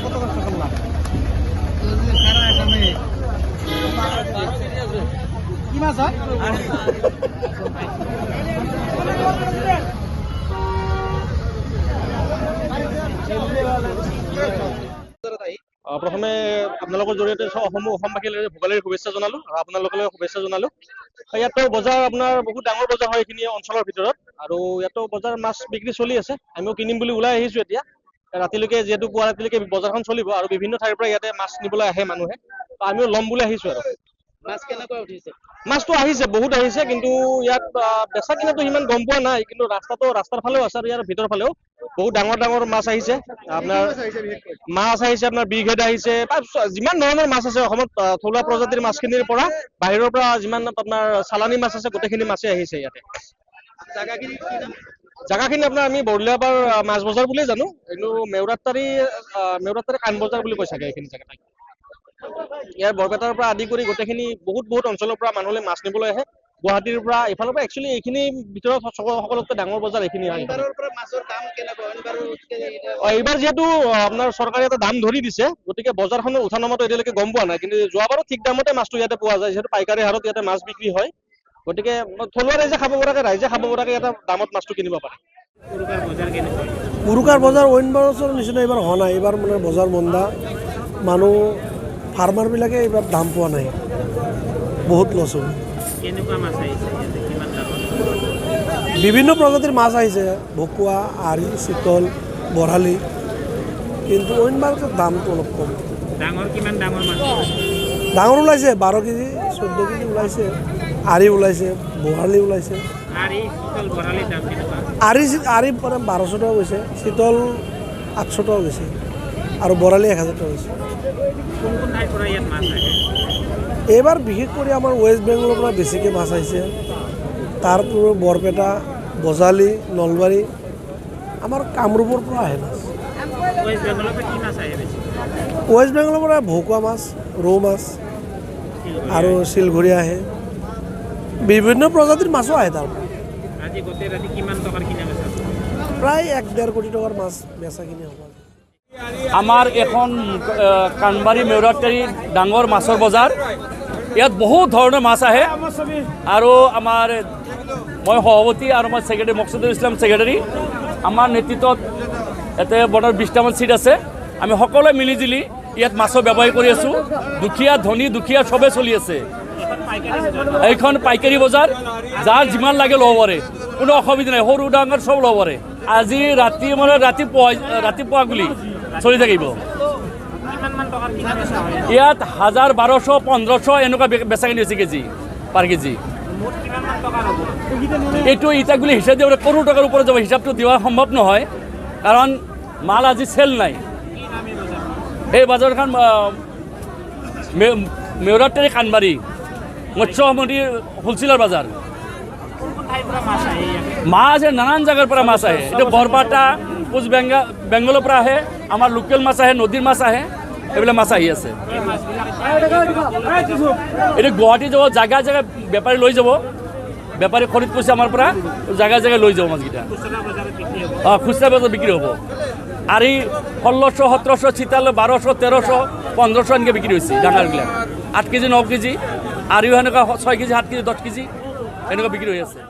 কত কষ্ট কৰলাম কি মাছ হয় প্ৰথমে আপোনালোকৰ জৰিয়তে অসমবাসীলৈ ভোগালীৰ শুভেচ্ছা জনালো আৰু আপোনালোকলৈ শুভেচ্ছা জনালো। ইয়াতো বজাৰ আপোনাৰ বহুত ডাঙৰ বজাৰ হয় এইখিনি অঞ্চলৰ ভিতৰত, আৰু ইয়াতো বজাৰ মাছ বিক্ৰী চলি আছে। আমিও কিনিম বুলি ওলাই আহিছো এতিয়া। ৰাতিলৈকে যিহেতু পুৱা ৰাতিলৈকে বজাৰখন চলিব আৰু বিভিন্ন ঠাইৰ পৰা ইয়াতে মাছ নিবলৈ আহে মানুহে, আমিও ল'ম বুলি আহিছো। আৰু মাছ কেনেকৈ উঠিছে? মাছটো আহিছে, বহুত আহিছে, কিন্তু ইয়াত বেচা কিনাটো সিমান গম পোৱা নাই। কিন্তু ৰাস্তাৰ ফালেও আছে আৰু ইয়াৰ ভিতৰৰ ফালেও বহুত ডাঙৰ ডাঙৰ মাছ আহিছে। আপোনাৰ মাছ আহিছে, আপোনাৰ বিঘেট আহিছে, যিমান ধৰণৰ মাছ আছে অসমত থলুৱা প্ৰজাতিৰ মাছখিনিৰ পৰা বাহিৰৰ পৰা যিমান আপোনাৰ চালানী মাছ আছে গোটেইখিনি মাছেই আহিছে ইয়াতে। জাগাখিনি আপোনাৰ আমি বৰলিয়াপাৰ মাছ বজাৰ বুলিয়ে জানো, কিন্তু মেউৰাটাৰী কাণ বজাৰ বুলি কৈ চাগে এইখিনি জেগা। ইয়াৰ বৰপেটাৰ পৰা আদি কৰি গোটেইখিনি বহুত অঞ্চলৰ পৰা মানুহলৈ মাছ নিবলৈ আহে। গুৱাহাটীৰ পৰা এইফালৰ পৰা একচুৱেলি এইখিনি ভিতৰত সকলোতকৈ ডাঙৰ বজাৰ এইখিনি হয়। এইবাৰ যিহেতু আপোনাৰ চৰকাৰে এটা দাম ধৰি দিছে, গতিকে বজাৰখনৰ উঠা নমাটো এতিয়ালৈকে গম পোৱা নাই। কিন্তু যোৱাবাৰো ঠিক দামতে মাছটো ইয়াতে পোৱা যায়, যিহেতু পাইকাৰী হাৰত ইয়াতে মাছ বিক্ৰী হয়। গতিকে থলুৱা ৰাইজে খাব পৰাকৈ এটা দামত মাছটো কিনিব পাৰে। উৰুকাৰ বজাৰ অইন বছৰৰ নিচিনা এইবাৰ হোৱা নাই। এইবাৰ মানে বজাৰ মন্দা, মানুহ ফাৰ্মাৰবিলাকে এইবাৰ দাম পোৱা নাই, বহুত লছ হ'ল। বিভিন্ন প্ৰজাতিৰ মাছ আহিছে, ভকুৱা, আৰি, চিতল, বৰালি, কিন্তু অইন বাৰত দামটো অলপ কম। ডাঙৰ ওলাইছে 12 কেজি 14 কেজি ওলাইছে, আৰি ওলাইছে, বৰালি ওলাইছে। আৰি মানে 1200 টকা গৈছে, চিতল 800 টকা গৈছে, আৰু বৰালি 1000 টকা গৈছে। এইবাৰ বিশেষ কৰি আমাৰ ৱেষ্ট বেংগলৰ পৰা বেছিকৈ মাছ আহিছে। তাৰ বৰপেটা, বজালি, নলবাৰী, আমাৰ কামৰূপৰ পৰা আহে মাছ। ৱেষ্ট বেংগলৰ পৰা ভকুৱা মাছ, ৰৌ মাছ আৰু শিলঘৰীয়া আহে। বিভিন্ন প্ৰজাতিৰ মাছো আহে তাৰ পৰা। প্ৰায় 1-1.5 কোটি টকাৰ মাছ বেচা কিনি হ'ব। আমাৰ এখন কানবাৰী মেউৰাটাৰী ডাঙৰ মাছৰ বজাৰ। ইয়াত বহুত ধৰণৰ মাছ আহে, আৰু আমাৰ মই সভাপতি আৰু মই ছেক্ৰেটাৰী মকছুদুল ইছলাম ছেক্ৰেটাৰী, আমাৰ নেতৃত্বত ইয়াতে বৰ্তমান 20টামান ছিট আছে। আমি সকলোৱে মিলিজুলি ইয়াত মাছৰ ব্যৱসায় কৰি আছোঁ। দুখীয়া ধনী দুখীয়া চবেই চলি আছে। এইখন পাইকাৰী বজাৰ, যাৰ যিমান লাগে ল'ব পাৰে, কোনো অসুবিধা নাই, সৰু ডাঙৰ চব ল'ব পাৰে। আজি ৰাতিপুৱা গুলি চলি থাকিব। ইয়াত 1000, 1200, 1500 এনেকুৱা বেচা কিনি হৈছে কেজি পাৰ কেজি। এইটো ইটাগুলি হিচাপ দিব কৰোৰ টকাৰ ওপৰত যাব, হিচাপটো দিয়া সম্ভৱ নহয়, কাৰণ মাল আজি চেল নাই। এই বজাৰখন মেউৰাটাৰী কানবাৰী মৎস্য সামগ্ৰীৰ হোলচেলাৰ বজাৰ। মাছ নানান জাগাৰ পৰা মাছ আহে। এইটো বৰপেটা, বেংগলৰ পৰা আহে, আমাৰ লোকেল মাছ আহে, নদীৰ মাছ আহে, এইবিলাক মাছ আহি আছে। এইটো গুৱাহাটী যাব, জেগাই বেপাৰী লৈ যাব, বেপাৰী খৰিদ কৰিছে আমাৰ পৰা, জেগাই লৈ যাব মাছকেইটা। খুচৰা বজাৰ বিক্ৰী হ'ব। আৰি 1600, 1700, চিতাল 1200, 1300, 1500 এনেকৈ বিক্ৰী হৈছে ডাঙৰবিলাক। 8 কেজি 9 কেজি, আৰিও সেনেকুৱা 6 কেজি 7 কেজি 10 কেজি এনেকুৱা বিক্ৰী হৈ আছে।